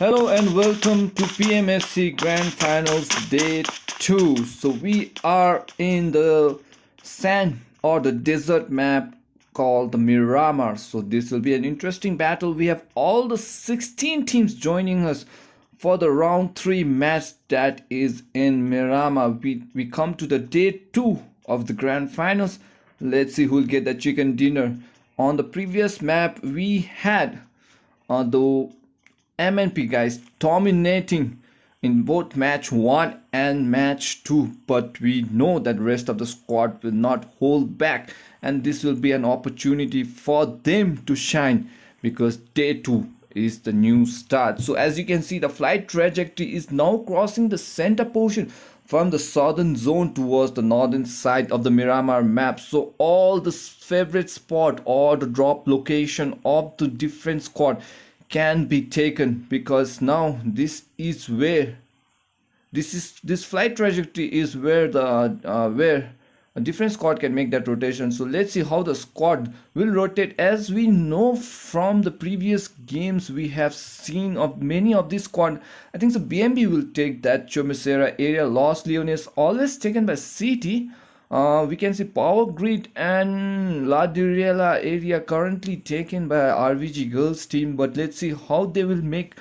Hello and welcome to Pmsc Grand Finals Day 2. So we are in the sand or the desert map called the Miramar. So this will be an interesting battle. We have all the 16 teams joining us for the round 3 match that is in Miramar. We come to the day 2 of the Grand Finals. Let's see who'll get the chicken dinner. On the previous map we had the MNP guys dominating in both match 1 and match 2, but we know that rest of the squad will not hold back, and this will be an opportunity for them to shine because day 2 is the new start. So as you can see, the flight trajectory is now crossing the center portion from the southern zone towards the northern side of the Miramar map. So all the favorite spot or the drop location of the different squad can be taken, because now this flight trajectory is where a different squad can make that rotation. So let's see how the squad will rotate. As we know from the previous games, we have seen of many of this squad. I think the BMB will take that Chomicera area. Los Leones always taken by CT. We can see Power Grid and La Direla area currently taken by RVG girls team, but let's see how they will make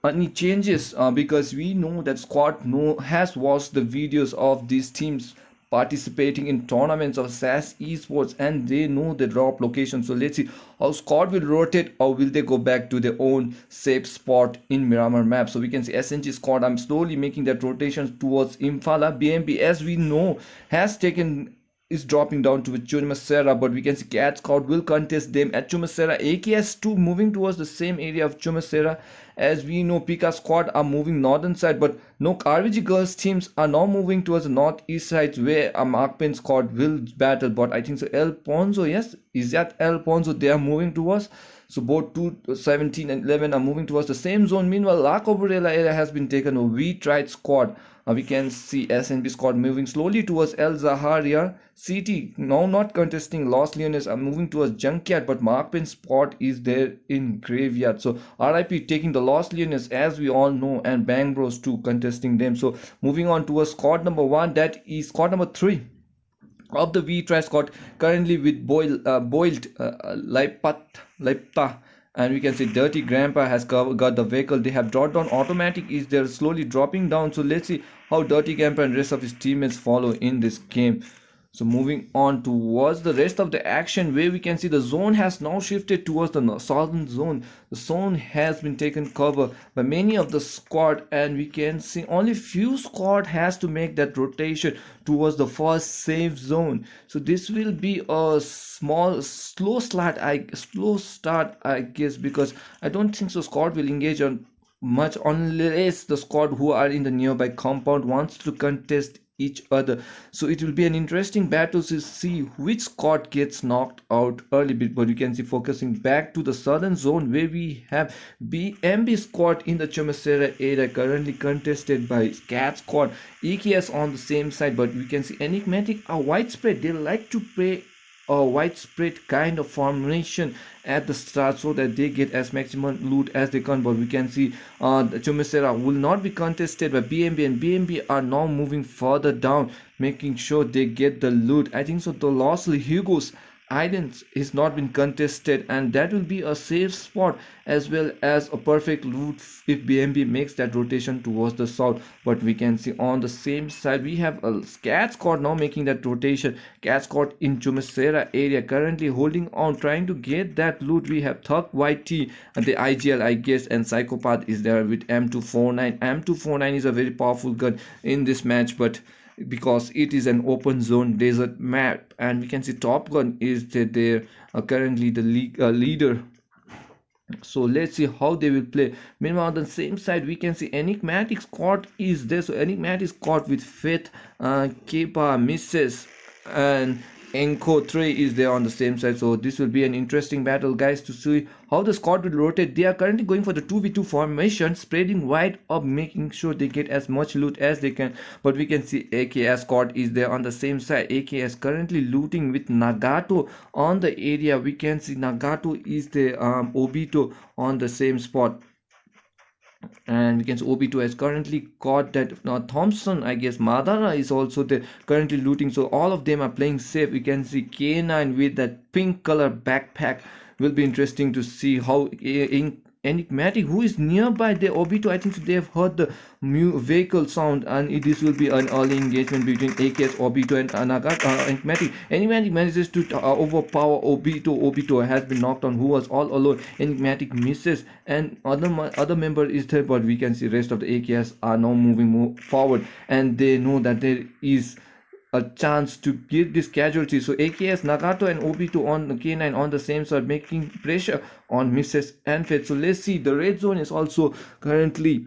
any changes, because we know that squad has watched the videos of these teams participating in tournaments of SAS esports, and they know the drop location. So let's see how squad will rotate, or will they go back to their own safe spot in Miramar map. So we can see SNG squad, I'm slowly making that rotation towards Imphala. BMB, as we know, has taken is dropping down to Chumacera, but we can see Cat Scout will contest them at Chumacera. AKS2 moving towards the same area of Chumacera. As we know, Pika Squad are moving northern side, but no, RVG girls teams are now moving towards the northeast side where a Markpen squad will battle. But I think so El Ponzo, yes, is that El Ponzo they are moving towards. So both 217 and 11 are moving towards the same zone. Meanwhile, La Cobrela area has been taken. We tried squad. We can see SNB squad moving slowly towards El Zaharia. CT now not contesting. Los Leones are moving towards Junkyard, but Markpen spot is there in Graveyard. So RIP taking the Los Leones, as we all know, and Bang Bros 2 contesting them. So moving on towards squad number 1, that is squad number 3 of the V-Try squad, currently with boiled Laipta, and we can see Dirty Grandpa has got the vehicle. They have brought down automatic, is they're slowly dropping down. So let's see how Dirty Grandpa and rest of his teammates follow in this game. So moving on towards the rest of the action, where we can see the zone has now shifted towards the southern zone. The zone has been taken cover by many of the squad, and we can see only few squad has to make that rotation towards the first safe zone. So this will be a slow start I guess, because I don't think so squad will engage on much unless the squad who are in the nearby compound wants to contest each other. So it will be an interesting battle to see which squad gets knocked out early. But you can see focusing back to the southern zone, where we have BMB squad in the Chomacera area currently contested by Cat squad, EKS on the same side. But we can see Enigmatic are widespread. They like to play a widespread kind of formation at the start so that they get as maximum loot as they can. But we can see the Chumacera will not be contested by BMB, and BMB are now moving further down, making sure they get the loot. I think so the Los Hugos Islands is not been contested, and that will be a safe spot as well as a perfect loot if BMB makes that rotation towards the south. But we can see on the same side we have a Cat squad now making that rotation. Cat squad in Chumacera area currently holding on, trying to get that loot. We have Thug YT and the IGL, I guess, and Psychopath is there with M249. M249 is a very powerful gun in this match, but because it is an open zone desert map. And we can see Top Gun is there currently the leader. So let's see how they will play. Meanwhile, on the same side we can see Enigmatic squad is there. So Enigmatic squad with Faith, Kepa, Mrs. and Enko 3 is there on the same side. So this will be an interesting battle, guys, to see how the squad will rotate. They are currently going for the 2v2 formation, spreading wide up, making sure they get as much loot as they can. But we can see AKS squad is there on the same side. AKS currently looting with Nagato on the area. We can see Nagato is the Obito on the same spot. and we can see Obito has currently caught that Thompson, I guess Madara is also there currently looting, so all of them are playing safe. We can see K9 with that pink color backpack. Will be interesting to see how enigmatic who is nearby there. Obito, I think so they have heard the vehicle sound, and this will be an early engagement between AKS, Obito and Anagat. Enigmatic manages to overpower Obito. Obito has been knocked on, who was all alone. Enigmatic misses, and other member is there, but we can see rest of the AKS are now moving forward, and they know that there is a chance to get this casualty. So AKS, Nagato and Obito on the K9 on the same side, making pressure on Mrs. and Fate. So let's see, the red zone is also currently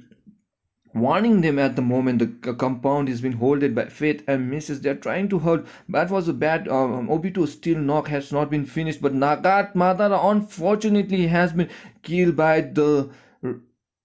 warning them at the moment. The compound is being holded by Fate and Mrs. They're trying to hold. That was a bad Obito still knock has not been finished, but Nagat Madara unfortunately has been killed by the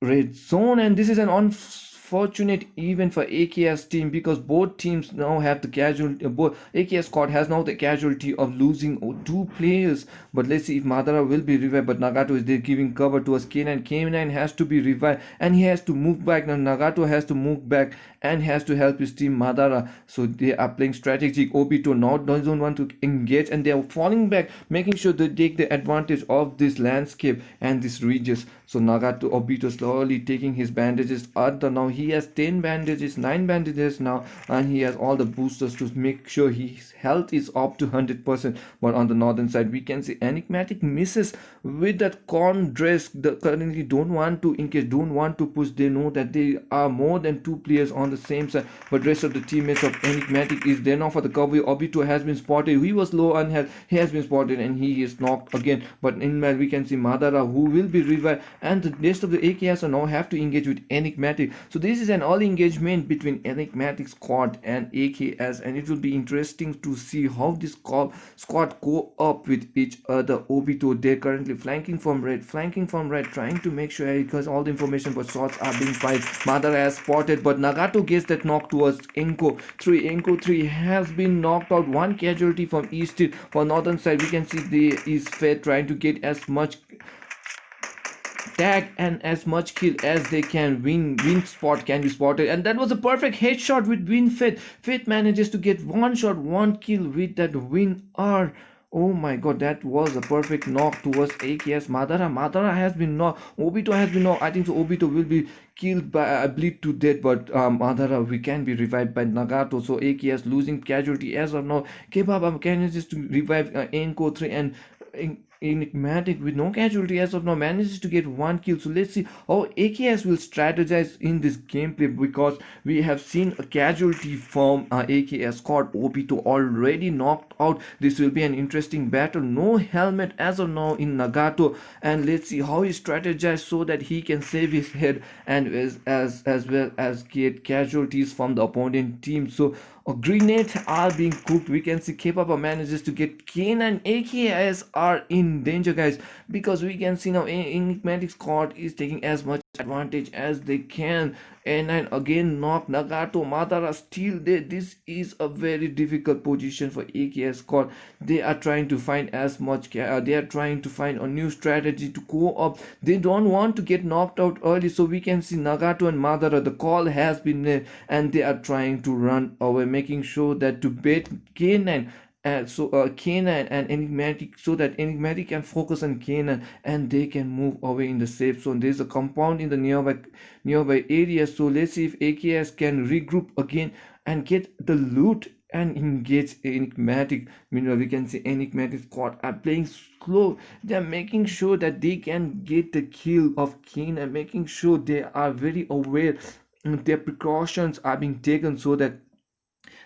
red zone, and this is an unfortunate event for AKS team, because both teams now have the casualty. Both AKS squad has now the casualty of losing two players. But let's see if Madara will be revived. But Nagato is there giving cover to us. K9. K9 has to be revived, and he has to move back. Now Nagato has to move back and has to help his team Madara. So they are playing strategic. Obito now doesn't want to engage, and they are falling back, making sure they take the advantage of this landscape and this regions. So Nagato, Obito slowly taking his bandages at the now. He has 10 bandages, 9 bandages now, and he has all the boosters to make sure his health is up to 100%. But on the northern side, we can see Enigmatic misses with that corn dress. The currently don't want to engage, don't want to push. They know that there are more than 2 players on the same side, but rest of the teammates of Enigmatic is there now for the cover. Obito has been spotted. He was low on health. He has been spotted, and he is knocked again. But meanwhile, we can see Madara, who will be revived, and the rest of the AKS now have to engage with Enigmatic. So this is an early engagement between Enigmatic squad and AKS, and it will be interesting to see how this squad go up with each other. Obito, they're currently flanking from red, trying to make sure, because all the information but shots are being fired. Madara has spotted, but Nagato gets that knock towards Enko 3. Enko 3 has been knocked out. One casualty from east. For northern side, we can see there is Fate trying to get as much tag and as much kill as they can. Win spot can be spotted, and that was a perfect headshot with Win Fate. Fate manages to get one shot, one kill with that Win R. Oh my god, that was a perfect knock towards AKS. Madara has been knocked. Obito has been knocked. I think so Obito will be killed by bleed to death, but Madara we can be revived by Nagato. So AKS losing casualty as of now. Kebab manages to revive Enko 3, and Enigmatic with no casualty as of now manages to get one kill. So let's see how AKS will strategize in this gameplay, because we have seen a casualty from AKS squad. Obito already knocked out. This will be an interesting battle. No helmet as of now in Nagato, and let's see how he strategizes so that he can save his head, and as well as get casualties from the opponent team. So grenades are being cooked. We can see K-Papa manages to get Kane, and AKS are in danger, guys, because we can see now Enigmatic squad is taking as much advantage as they can, and again knock Nagato. Madara still there. This is a very difficult position for AKS squad. They are trying to find as much they are trying to find a new strategy to go up. They don't want to get knocked out early. So we can see Nagato and Madara, the call has been made, and they are trying to run away, making sure that to bait K9, and so K9 and Enigmatic, so that Enigmatic can focus on K9 and they can move away in the safe zone. There's a compound in the nearby area, so let's see if AKS can regroup again and get the loot and engage Enigmatic. Meanwhile, we can see Enigmatic squad are playing slow. They are making sure that they can get the kill of Kane, and making sure they are very aware. Their precautions are being taken so that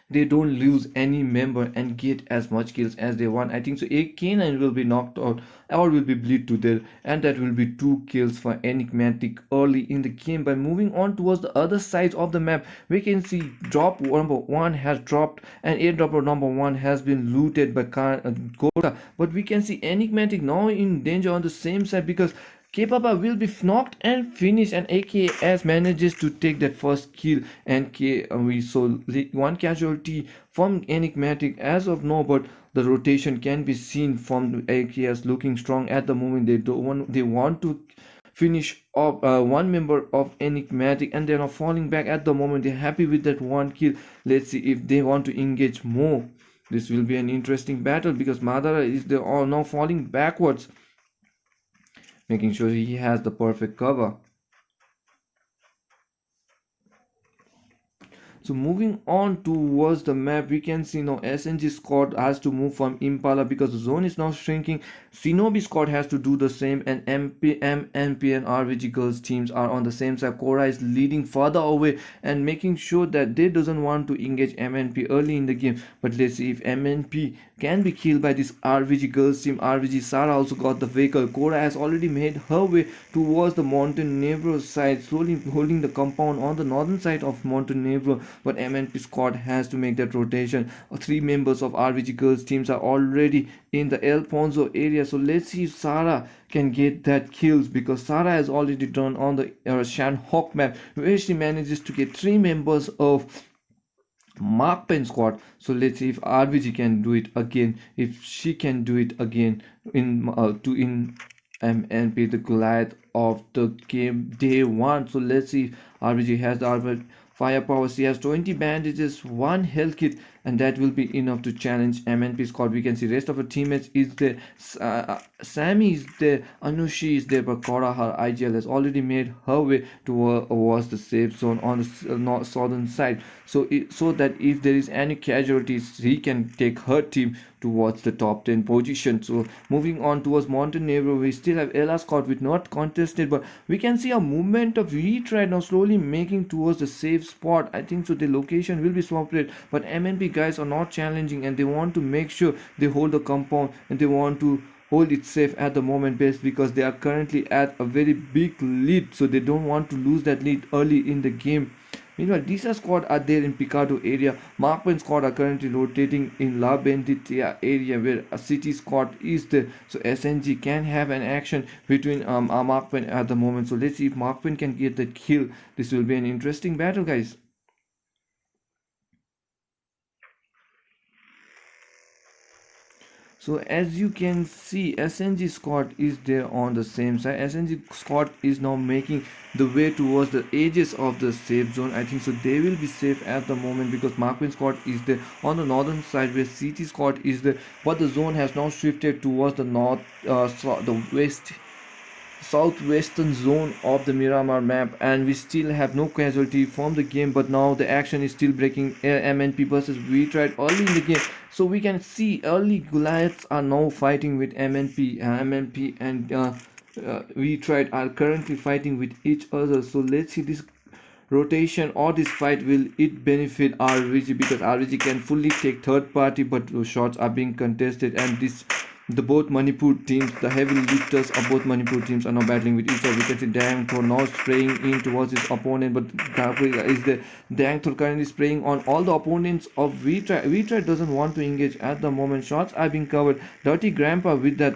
they don't lose any member and get as much kills as they want. I think so K9 will be knocked out or will be bleed to death, and that will be 2 kills for Enigmatic early in the game. By moving on towards the other side of the map, we can see drop number 1 has dropped, and airdropper number 1 has been looted by Kota. But we can see Enigmatic now in danger on the same side, because K-Papa will be knocked and finished, and AKS manages to take that first kill, and we saw one casualty from Enigmatic as of now, but the rotation can be seen from the AKS looking strong at the moment. They want to finish up one member of Enigmatic, and they're now falling back at the moment. They're happy with that one kill. Let's see if they want to engage more. This will be an interesting battle because Madara is the all now falling backwards, making sure he has the perfect cover. So moving on towards the map, we can see now SNG squad has to move from Impala because the zone is now shrinking. Shinobi squad has to do the same, and MPM, NP and RVG girls teams are on the same side. Korra is leading further away and making sure that they doesn't want to engage MNP early in the game. But let's see if MNP can be killed by this RVG girls team. RVG Sara also got the vehicle. Korra has already made her way towards the Montenegro side, slowly holding the compound on the northern side of Montenegro. But MNP squad has to make that rotation. Three members of RVG girls teams are already in the El Ponzo area, so let's see if Sara can get that kills, because Sara has already done on the Shan Hawk map where she manages to get three members of Mark Pen squad. So let's see if RVG can do it again, if she can do it again in MNP, the Goliath of the game day one. So let's see if RVG has the armor firepower. She has 20 bandages, one health kit, and that will be enough to challenge MNP squad. We can see rest of her teammates is there. Sammy is there, Anushi is there, but Korra, her IGL, has already made her way towards the safe zone on the southern side. So that if there is any casualties, he can take her team towards the top 10 position. So moving on towards Montenegro, we still have Ella Scott with not contested, but we can see a movement of retry now slowly making towards the safe spot. I think so the location will be swapped, but MNP guys are not challenging, and they want to make sure they hold the compound, and they want to hold it safe at the moment best, because they are currently at a very big lead, so they don't want to lose that lead early in the game. Meanwhile, Disa squad are there in Picardo area. Markman squad are currently rotating in La Benditia area where a city squad is there. So SNG can have an action between Markman at the moment. So let's see if Markman can get the kill. This will be an interesting battle, guys. So as you can see, SNG squad is there on the same side. SNG squad is now making the way towards the edges of the safe zone. I think so they will be safe at the moment, because Markwin squad is there on the northern side where CT squad is there. But the zone has now shifted towards the north, the west, southwestern zone of the Miramar map, and we still have no casualty from the game. But now the action is still breaking. MNP versus we tried early in the game, so we can see early Goliaths are now fighting with MNP and we tried are currently fighting with each other. So let's see this rotation or this fight, will it benefit RVG, because RVG can fully take third party, but shots are being contested, and the both Manipur teams, the heavy lifters of both Manipur teams, are now battling with each other. We can see Dang Thor now spraying in towards his opponent, but is the Dang Thor currently spraying on all the opponents of Vitry. Vitry doesn't want to engage at the moment. Shots are being covered. Dirty Grandpa with that.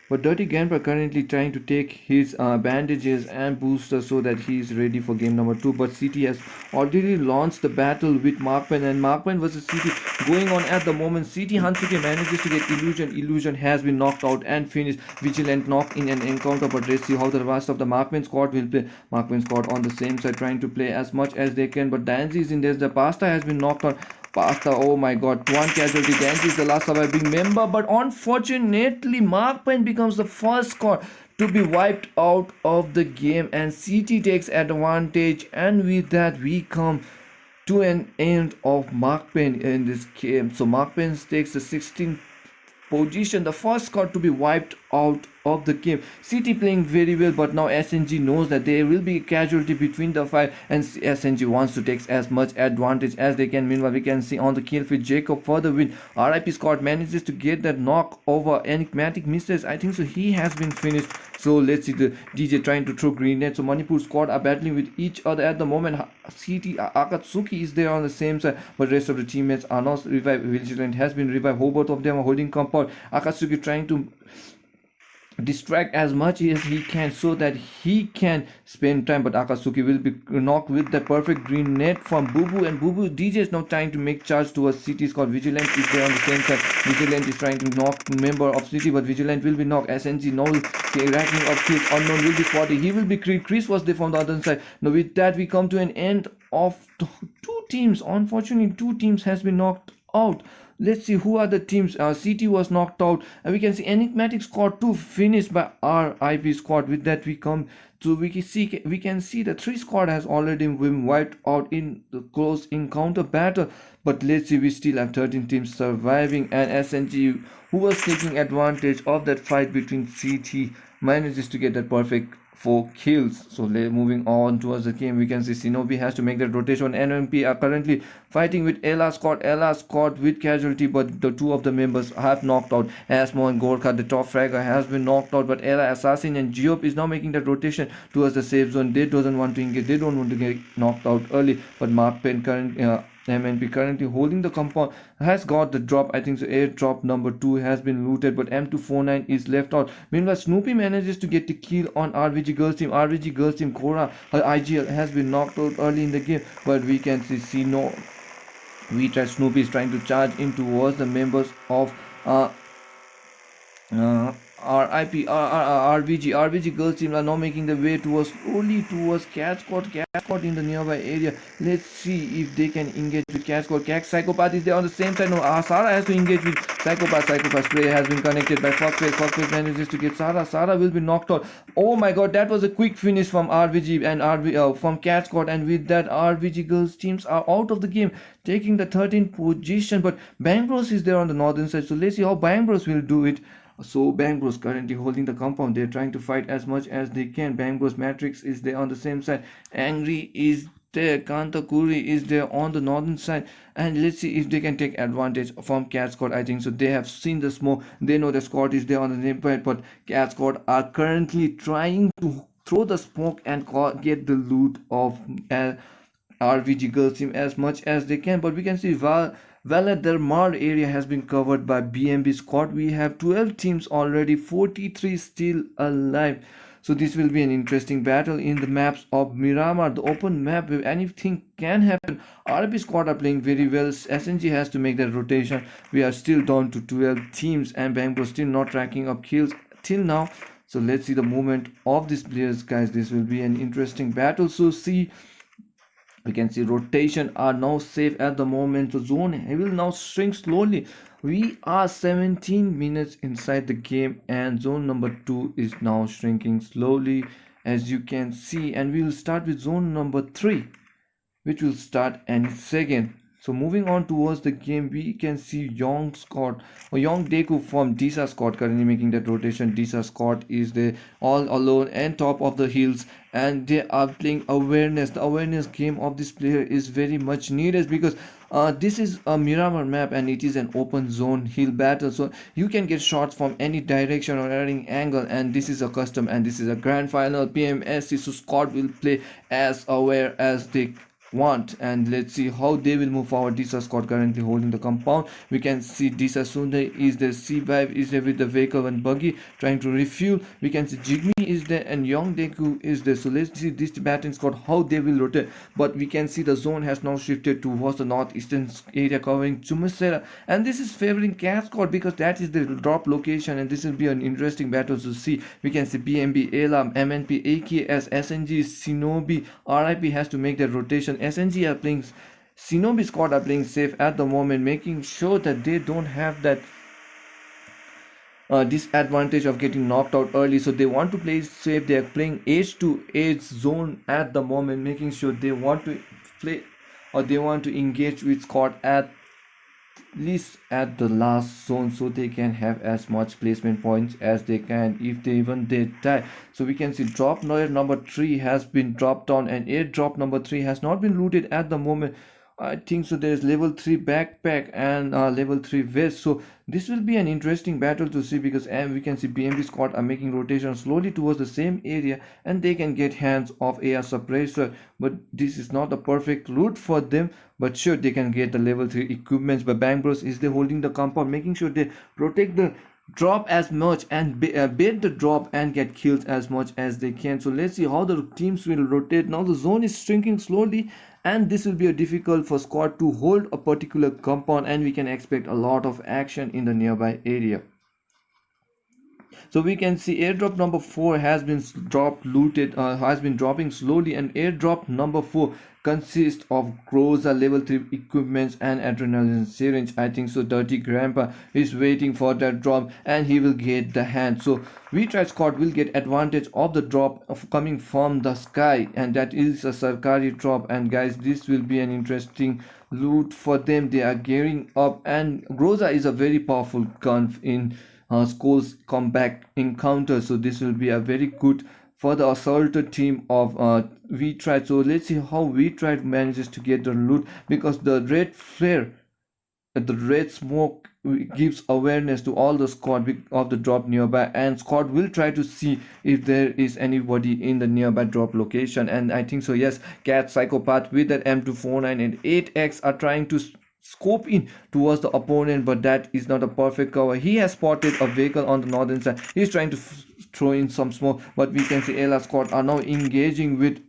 But Dirty Grandpa currently trying to take his bandages and boosters so that he is ready for game number 2. But CT has already launched the battle with Markman, and Markman versus CT going on at the moment. CT Hansuke manages to get Illusion. Illusion has been knocked out and finished. Vigilant knock in an encounter, but let's see how the rest of the Markman squad will play. Markman squad on the same side trying to play as much as they can, but Danzi is in there. The Pasta has been knocked out. Pasta, oh my god, one casualty. Danzi is the last surviving member, but unfortunately Markman becomes the first squad to be wiped out of the game, and CT takes advantage, and with that we come to an end of Markman in this game. So Markman takes the 16th position, the first squad to be wiped out of the game. CT playing very well, but now SNG knows that there will be a casualty between the fight, and SNG wants to take as much advantage as they can. Meanwhile, we can see on the kill feed Jacob for the win. RIP squad manages to get that knock over Enigmatic misses. I think so he has been finished. So let's see the DJ trying to throw grenades. So Manipur squad are battling with each other at the moment. CT Akatsuki is there on the same side, but rest of the teammates are not revived. Vigilant has been revived. Both of them are holding compound. Akatsuki trying to distract as much as he can so that he can spend time. But Akatsuki will be knocked with the perfect green net from Bubu, and Bubu DJ is now trying to make charge towards City. Squad Vigilant is there on the same side. Vigilant is trying to knock member of City, but Vigilant will be knocked. SNG now racking up kills. Unknown will be spotted. He will be Chris was there from the other side. Now with that we come to an end of two teams. Unfortunately, two teams has been knocked out. Let's see who are the teams. CT was knocked out, and we can see Enigmatic squad 2 finished by RIP squad. With that, we come to we can see the 3 squad has already been wiped out in the close encounter battle. But let's see, we still have 13 teams surviving, and SNG, who was taking advantage of that fight between CT, manages to get that perfect 4 kills. So moving on towards the game, we can see Shinobi has to make that rotation. NMP are currently fighting with Ella Scott with casualty, but the two of the members have knocked out. Asmo and Gorka, the top fragger, has been knocked out, but Ella Assassin and Geop is now making that rotation towards the safe zone. They don't want to engage, they don't want to get knocked out early. But Mark Penn MNP currently holding the compound has got the drop. I think so airdrop number 2 has been looted, but M249 is left out. Meanwhile, Snoopy manages to get the kill on RVG Girls team. RVG Girls team Cora, her IGL has been knocked out early in the game, but we can see no. We try Snoopy is trying to charge in towards the members of uh, RVG girls team are now making the way towards slowly towards Cat Squad in the nearby area. Let's see if they can engage with Cat Squad. Cat Psychopath is there on the same side. No, Sarah has to engage with Psychopath. Psychopath spray has been connected by Foxface. Foxface manages to get Sarah. Sarah will be knocked out. Oh my god, that was a quick finish from RVG and from Cat Squad, and with that RVG girls teams are out of the game, taking the 13th position. But Bang Bros is there on the northern side, so let's see how Bang Bros will do it. So Bang Bros currently holding the compound. They're trying to fight as much as they can. Bang Bros Matrix is there on the same side. Angry is there. Kantakuri is there on the northern side. And let's see if they can take advantage from Cat Squad. I think so. They have seen the smoke. They know the squad is there on the neighborhood. But Cat Squad are currently trying to throw the smoke and get the loot of RVG girls team as much as they can. But we can see Mar area has been covered by BMB squad. We have 12 teams already, 43 still alive. So this will be an interesting battle in the maps of Miramar, the open map where anything can happen. RB squad are playing very well. SNG has to make that rotation. We are still down to 12 teams, and Bangkok still not racking up kills till now. So let's see the movement of these players, guys. This will be an interesting battle. So we can see rotation are now safe at the moment. So zone will now shrink slowly. We are 17 minutes inside the game, and zone number 2 is now shrinking slowly, as you can see. And we will start with zone number 3, which will start any second. So moving on towards the game, we can see Young Deku from Disa Scott currently making that rotation. Disa Scott is there all alone and top of the hills, and they are playing awareness. The awareness game of this player is very much needed, because this is a Miramar map and it is an open zone hill battle, so you can get shots from any direction or any angle, and this is a custom and this is a grand final PMSC. So Scott will play as aware as they want, and let's see how they will move forward. Disa Scott currently holding the compound. We can see Disa Sunday is the C5 is there with the vehicle and buggy trying to refuel. We can see Jigme is there and Young Deku is there. So let's see this batting squad how they will rotate. But we can see the zone has now shifted towards the northeastern area covering Chumasera, and this is favoring Cat Squad because that is the drop location, and this will be an interesting battle to see. We can see BMB, Elam, MNP, AKS, SNG, Shinobi, RIP has to make that rotation. SNG are playing, Shinobi squad are playing safe at the moment, making sure that they don't have that disadvantage of getting knocked out early. So they want to play safe. They are playing edge to edge zone at the moment, making sure they want to play or they want to engage with squad at least at the last zone, so they can have as much placement points as they can if they die. So we can see drop number 3 has been dropped down, and airdrop number 3 has not been looted at the moment. I think so. There is level 3 backpack and level 3 vest. So this will be an interesting battle to see, because we can see BMB squad are making rotation slowly towards the same area, and they can get hands of AR suppressor. But this is not a perfect route for them. But sure, they can get the level 3 equipments. But Bang Bros is they holding the compound, making sure they protect the drop as much and bait the drop and get kills as much as they can. So let's see how the teams will rotate. Now the zone is shrinking slowly, and this will be a difficult for squad to hold a particular compound, and we can expect a lot of action in the nearby area. So we can see airdrop number 4 has been dropped looted has been dropping slowly, and airdrop number 4 consists of Groza level 3 equipments and adrenaline syringe. I think so Dirty Grandpa is waiting for that drop and he will get the hand. So we try squad will get advantage of the drop of coming from the sky, and that is a Sarkari drop. And guys, this will be an interesting loot for them. They are gearing up, and Groza is a very powerful gun in scores comeback encounter. So this will be a very good for the assaulted team of we tried. So let's see how we tried manages to get the loot, because the red flare, the red smoke gives awareness to all the squad of the drop nearby, and squad will try to see if there is anybody in the nearby drop location. And I think so, yes, Cat Psychopath with that M249 and 8x are trying to scope in towards the opponent, but that is not a perfect cover. He has spotted a vehicle on the northern side. He's trying to throw in some smoke, but we can see Ella squad are now engaging with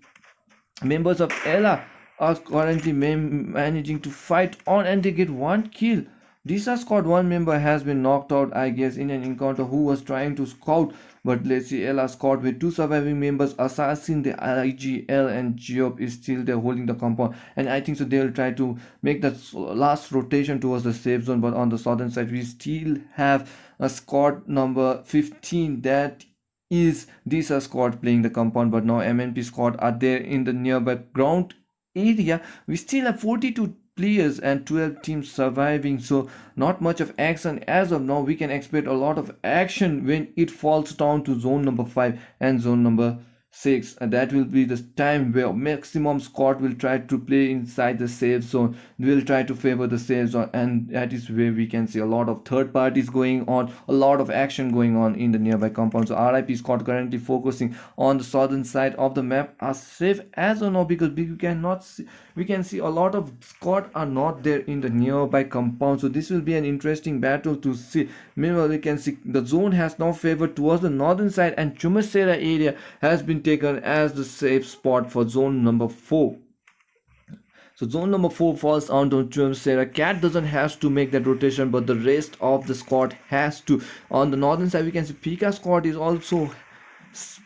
members of Ella are currently managing to fight on, and they get one kill. Disa squad one member has been knocked out, I guess, in an encounter who was trying to scout. But let's see, Ella squad with two surviving members, Assassin, the IGL, and Geop is still there holding the compound. And I think so they'll try to make that last rotation towards the safe zone. But on the southern side, we still have a squad number 15 that is Disa squad playing the compound, but now MNP squad are there in the nearby ground area. We still have 42 players and 12 teams surviving, so not much of action as of now. We can expect a lot of action when it falls down to zone number 5 and zone number 6, and that will be the time where maximum squad will try to play inside the safe zone, will try to favor the safe zone, and that is where we can see a lot of third parties going on, a lot of action going on in the nearby compound. So RIP squad currently focusing on the southern side of the map are safe as of now, because we can see a lot of squad are not there in the nearby compound. So this will be an interesting battle to see. Meanwhile, we can see the zone has now favored towards the northern side, and Chumasera area has been taken as the safe spot for zone number 4. So zone number 4 falls on to Chumasera. Cat doesn't have to make that rotation, but the rest of the squad has to. On the northern side, we can see Pika squad is also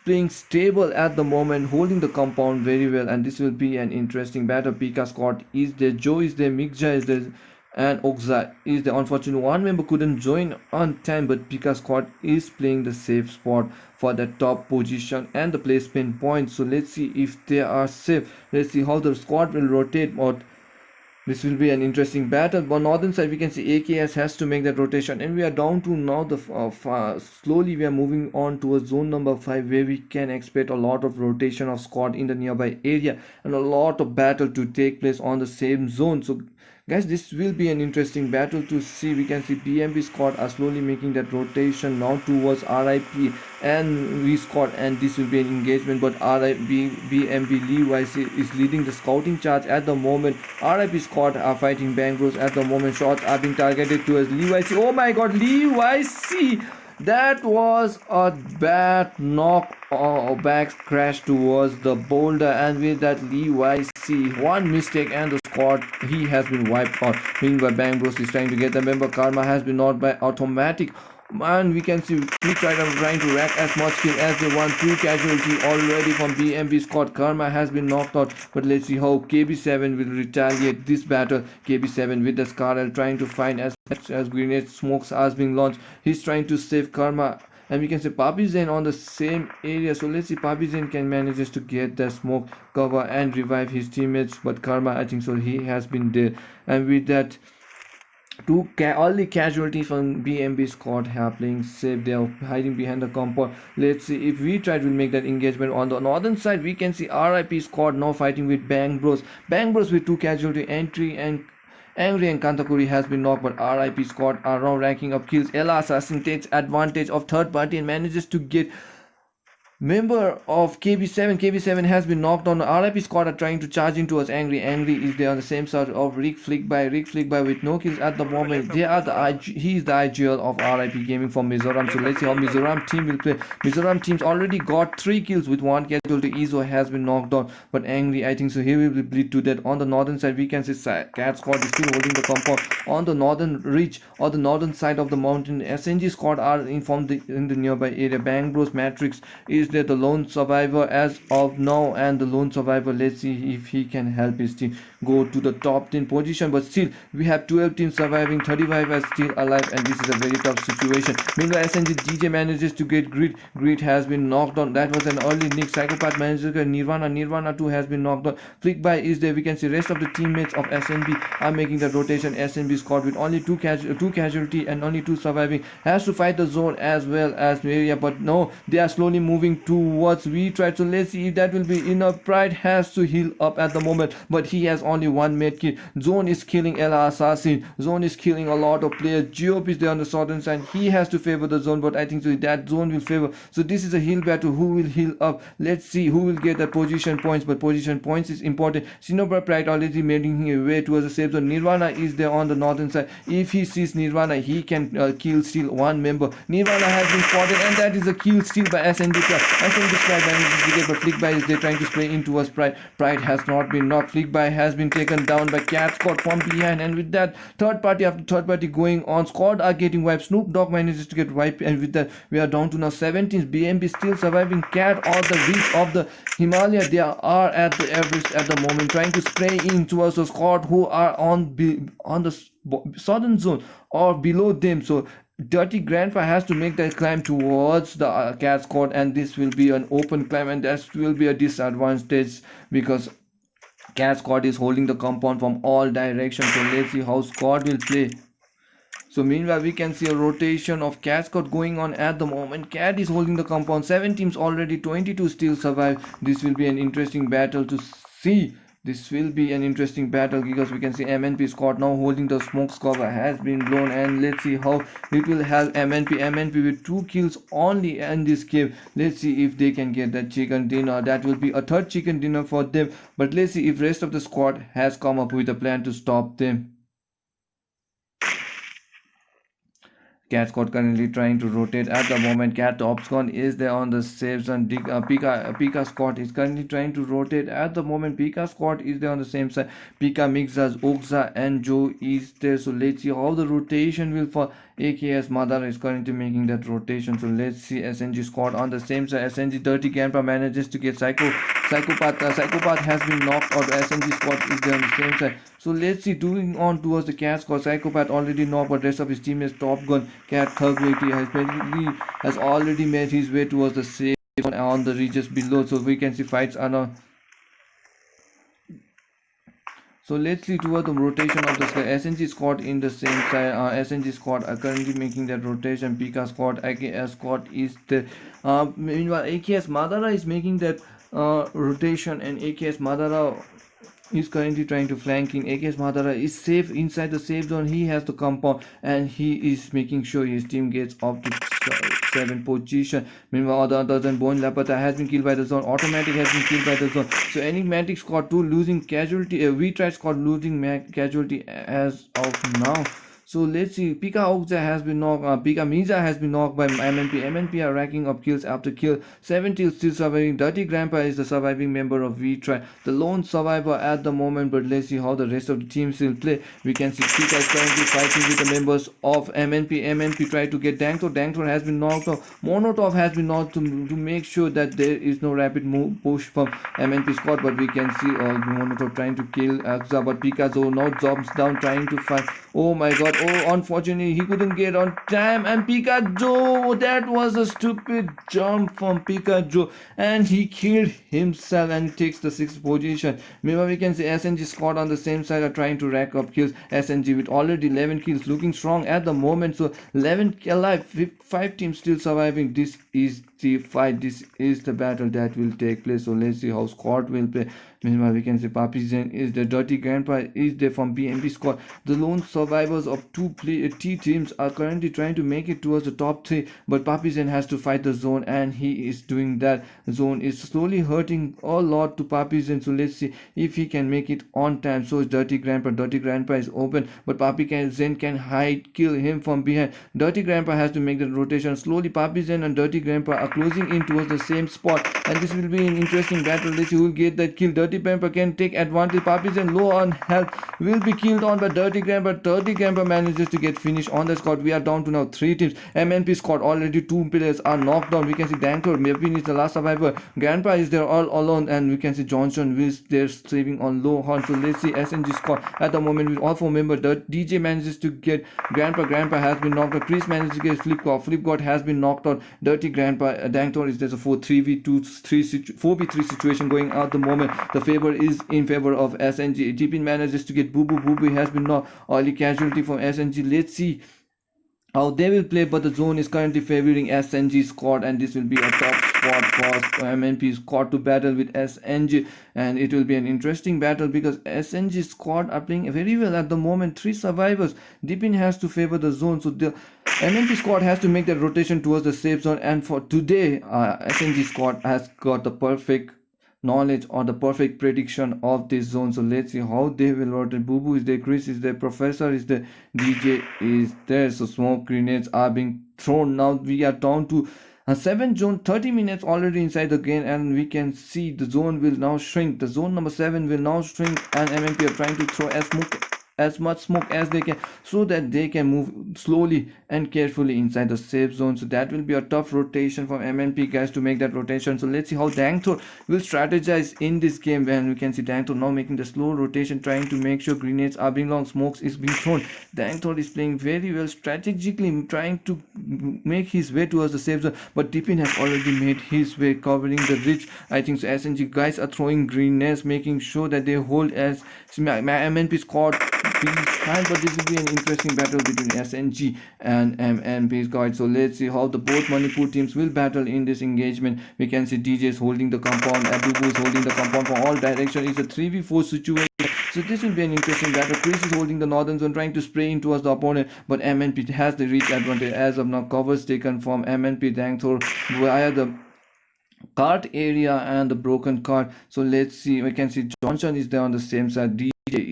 playing stable at the moment, holding the compound very well, and this will be an interesting battle. Pika squad is there, Joe is there, Mikja is there, and Okza is the unfortunate one member couldn't join on time, but Pika squad is playing the safe spot for the top position and the placement point. So let's see if they are safe. Let's see how the squad will rotate. But this will be an interesting battle. But northern side, we can see AKS has to make that rotation, and we are down to now the slowly we are moving on towards zone number 5, where we can expect a lot of rotation of squad in the nearby area and a lot of battle to take place on the same zone. So guys, this will be an interesting battle to see. We can see PMB squad are slowly making that rotation now towards RIP and V squad, and this will be an engagement. But BMB Lee YC is leading the scouting charge at the moment. RIP squad are fighting Bang Bros at the moment. Shots are being targeted towards Lee YC. Oh my god, Lee YC! That was a bad knock or back crash towards the boulder, and with that Lee YC, one mistake and the squad, he has been wiped out. Meanwhile, Bang Bros is trying to get the member. Karma has been knocked by automatic, and we can see we trying to rack as much kill as they want. 2 casualty already from BMB squad. Karma has been knocked out, but let's see how KB7 will retaliate this battle. KB7 with the Scarlet trying to find as much as grenade smokes are being launched. He's trying to save Karma, and we can see Papi Zen on the same area. So let's see Papi Zen can manages to get the smoke cover and revive his teammates, but Karma, I think so, he has been there. And with that, only casualties from BMB squad have playing safe. They are hiding behind the compound. Let's see if we try to make that engagement. On the northern side, we can see RIP squad now fighting with Bang Bros. Bang Bros with 2 casualty. Entry and Angry and Kantakuri has been knocked, but RIP squad are now ranking up kills. Ella Assassin takes advantage of third party and manages to get member of KB7. KB7 has been knocked on. RIP squad are trying to charge into us. Angry is there on the same side of Rick Flickby with no kills at the moment. They are he is the IGL of RIP Gaming from Mizoram. So let's see how Mizoram team will play. Mizoram team's already got 3 kills with 1 casualty. Izo has been knocked down, but Angry, I think so, he will bleed to death. On the northern side we can see Cat squad is still holding the compound on the northern ridge or the northern side of the mountain. SNG squad are in the nearby area. Bang Bros Matrix is there, the lone survivor as of now, and the lone survivor, let's see if he can help his team go to the top 10 position. But still we have 12 teams surviving, 35 are still alive, and this is a very tough situation. Meanwhile SNG DJ manages to get Grid has been knocked on. That was an early nick. Psychopath manages Nirvana too has been knocked on. Flickby is there. We can see rest of the teammates of SNB are making the rotation. SNB squad with only two casualty and only 2 surviving has to fight the zone as well as area, but no, they are slowly moving towards we try. So let's see if that will be enough. Pride has to heal up at the moment, but he has only 1 medkit. Zone is killing El Assassin. Zone is killing a lot of players. GOP is there on the southern side. He has to favor the zone, but I think so that zone will favor. So this is a heal battle. Who will heal up? Let's see who will get the position points, but position points is important. Sinobra Pride already making his way towards the safe zone. Nirvana is there on the northern side. If he sees Nirvana, he can kill steal 1 member. Nirvana has been spotted, and that is a kill steal by SND Pride. SND Pride manages to get, but Flickby is there trying to spray into us. Pride has not been knocked. Flickby has been taken down by Cat Squad from behind, and with that third party after third party going on, squad are getting wiped. Snoop Dogg manages to get wiped, and with that we are down to now 17. BMB still surviving. Cat or the reach of the Himalaya, they are at the Everest at the moment, trying to spray in towards the squad who are on the southern zone or below them. So Dirty Grandpa has to make that climb towards the Cat squad, and this will be an open climb, and that will be a disadvantage because Cat squad is holding the compound from all directions. So let's see how squad will play. So meanwhile we can see a rotation of Cat squad going on at the moment. Cat is holding the compound. 7 teams already, 22 still survive. This will be an interesting battle to see. This will be an interesting battle because we can see MNP squad now holding the smoke cover has been blown, and let's see how it will help MNP with 2 kills only in this game. Let's see if they can get that chicken dinner. That will be a third chicken dinner for them, but let's see if rest of the squad has come up with a plan to stop them. Cat squad currently trying to rotate at the moment. Cat Opscon is there on the safe zone. Pika squad is currently trying to rotate at the moment. Pika squad is there on the same side. Pika Mixas, Oxa and Joe is there. So let's see how the rotation will for AKS Madara is currently making that rotation. So let's see SNG squad on the same side. SNG Dirty Grandpa manages to get Psychopath has been knocked out. SNG squad is there on the same side. So let's see, doing on towards the Cat squad. Psychopath already knocked, but rest of his teammates Top Gun, Cat Thug has already made his way towards the safe zone on the ridges below. So we can see fights are now. So let's see toward the rotation of the SNG squad in the same side. SNG squad are currently making that rotation. Pika squad, AKS squad is the meanwhile AKS Madara is making that rotation, and AKS Madara is currently trying to flank in. AKS Madara is safe inside the safe zone. He has the compound, and he is making sure his team gets up to 7 position. Meanwhile, the other than Bone Lapata has been killed by the zone. Automatic has been killed by the zone. So Enigmatic squad 2 losing casualty. We tried squad losing casualty as of now. So let's see, Pika Oxa has been knocked, Pika Miza has been knocked by MNP. MNP are racking up kills after kill. 7 kills still surviving. Dirty Grandpa is the surviving member of V-Try, the lone survivor at the moment, but let's see how the rest of the teams will play. We can see Pika is currently fighting with the members of MNP. MNP try to get Danktor. Danktor has been knocked off. Monotov has been knocked to make sure that there is no rapid move push from MNP squad, but we can see Monotov trying to kill Akza, but Pikazo now jumps down trying to fight. Oh my god. Oh, unfortunately, he couldn't get on time. And Pikachu, that was a stupid jump from Pikachu. And he killed himself and takes the 6th position. Meanwhile, we can see SNG squad on the same side are trying to rack up kills. SNG with already 11 kills, looking strong at the moment. So 11 alive, 5 teams still surviving. This is the fight. This is the battle that will take place. So let's see how Scott will play. Meanwhile, we can say Papi Zen is the dirty grandpa is there from BMP squad. The lone survivors of T teams are currently trying to make it towards the top 3, but Papi Zen has to fight the zone, and he is doing that. The zone is slowly hurting a lot to Papi Zen. So let's see if he can make it on time. So is dirty grandpa. Dirty grandpa is open, but Zen can hide, kill him from behind. Dirty grandpa has to make the rotation. Slowly Papi Zen and dirty grandpa are closing in towards the same spot, and this will be an interesting battle. Let's see who will get that kill. Dirty grandpa can take advantage. Papi Zen low on health will be killed on by dirty grandpa. Dirty grandpa manages to get finished on the squad. We are down to now 3 teams. MNP squad already 2 players are knocked down. We can see Danktor Mepin is the last survivor. Grandpa is there all alone, and we can see Johnson is there saving on low horn. So let's see SNG squad at the moment with all 4 members. DJ manages to get grandpa. Grandpa has been knocked out. Chris manages to get Flipkart. Flipkart has been knocked out. Dirty grandpa. Danktor is there's a 4v3 situation going at the moment. The favor is in favor of SNG. Deepin manages to get Boo Boo. Boo Boo has been knocked. Early casualty from SNG. Let's see how they will play, but the zone is currently favoring SNG squad, and this will be a tough spot for MNP squad to battle with SNG, and it will be an interesting battle because SNG squad are playing very well at the moment. 3 survivors. Deepin has to favor the zone, so the MNP squad has to make that rotation towards the safe zone, and for today SNG squad has got the perfect knowledge or the perfect prediction of this zone. So let's see how they will rotate. Boo Boo is there, Chris is there, Professor is there, DJ is there. So smoke grenades are being thrown. Now we are down to a 7 zone, 30 minutes already inside the game, and we can see the zone will now shrink. The zone number 7 will now shrink, and MMP are trying to throw as much smoke as they can so that they can move slowly and carefully inside the safe zone. So that will be a tough rotation for MNP guys to make that rotation. So let's see how Dangthor will strategize in this game, when we can see Dangthor now making the slow rotation, trying to make sure grenades are being long, smokes is being thrown. Dangthor is playing very well strategically, trying to make his way towards the safe zone, but Deepin has already made his way covering the ridge. I think so SNG guys are throwing grenades, making sure that they hold as MNP squad behind, but this will be an interesting battle between SNG and MNP guys. So let's see how the both Manipur teams will battle in this engagement. We can see DJ is holding the compound, Abubu is holding the compound from all directions. It's a 3v4 situation. So this will be an interesting battle. Chris is holding the northern zone, trying to spray in towards the opponent, but MNP has the reach advantage. As of now, covers taken from MNP Dangthor via the cart area and the broken cart. So let's see, we can see Johnson is there on the same side. DJ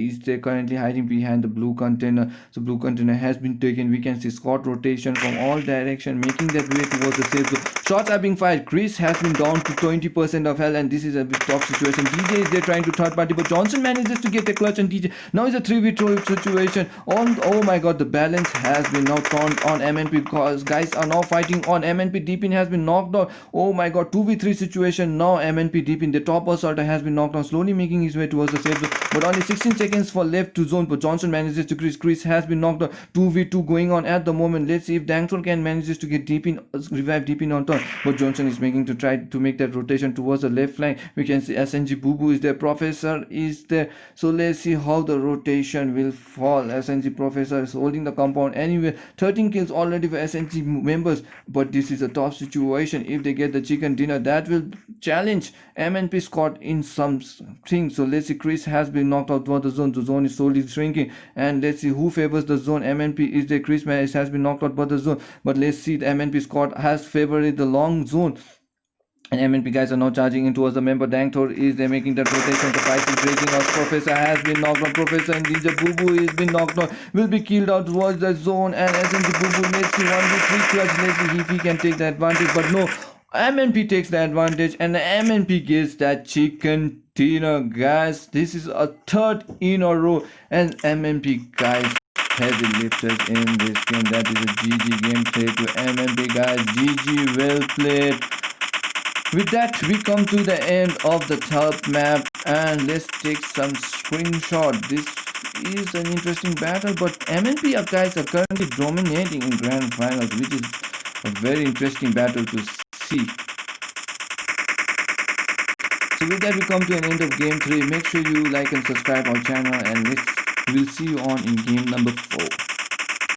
is there currently hiding behind the blue container. So blue container has been taken. We can see Scott rotation from all direction, making that way towards the safe zone. Shots are being fired. Chris has been down to 20% of health, and this is a bit tough situation. DJ is there trying to third party, but Johnson manages to get a clutch on DJ. Now it's a 3v2 situation. Oh my god, the balance has been now turned on MNP because guys are now fighting on MNP. Deepin has been knocked out. Oh my god, 2v3 situation. Now MNP Deepin, the top assaulter, has been knocked down, slowly making his way towards the safe zone, but only 16 seconds for left to zone, but Johnson manages to Chris has been knocked out. 2v2 going on at the moment. Let's see if Dangthor can manages to get Deepin, revive Deepin on turn, but Johnson is making to try to make that rotation towards the left flank. We can see SNG Boo Boo is there, Professor is there. So let's see how the rotation will fall. SNG Professor is holding the compound anyway. 13 kills already for SNG members, but this is a tough situation. If they get the chicken dinner, that will challenge MNP squad in some things. So let's see, Chris has been knocked out toward the zone. The zone is slowly shrinking, and let's see who favors the zone. MNP is there, Chris has been knocked out by the zone, but let's see, the MNP squad has favored the long zone, and MNP guys are now charging in towards the member. Dangthor is there making that rotation. The fight is breaking out. Professor has been knocked out. Professor and DJ Boo Boo has been knocked out. Will be killed out towards the zone, and SNG Boo Boo, let's see, 1v3 clutch. Let's see if he can take the advantage, but no. MNP takes the advantage, and the MNP gets that chicken dinner, guys. This is a third in a row, and MNP guys heavy lifters in this game. That is a GG game played to MNP guys. GG, well played. With that, we come to the end of the third map, and let's take some screenshot. This is an interesting battle, but MNP guys are currently dominating in grand finals, which is a very interesting battle to see. So with that, we come to an end of game 3. Make sure you like and subscribe our channel, and we'll see you on in game number 4.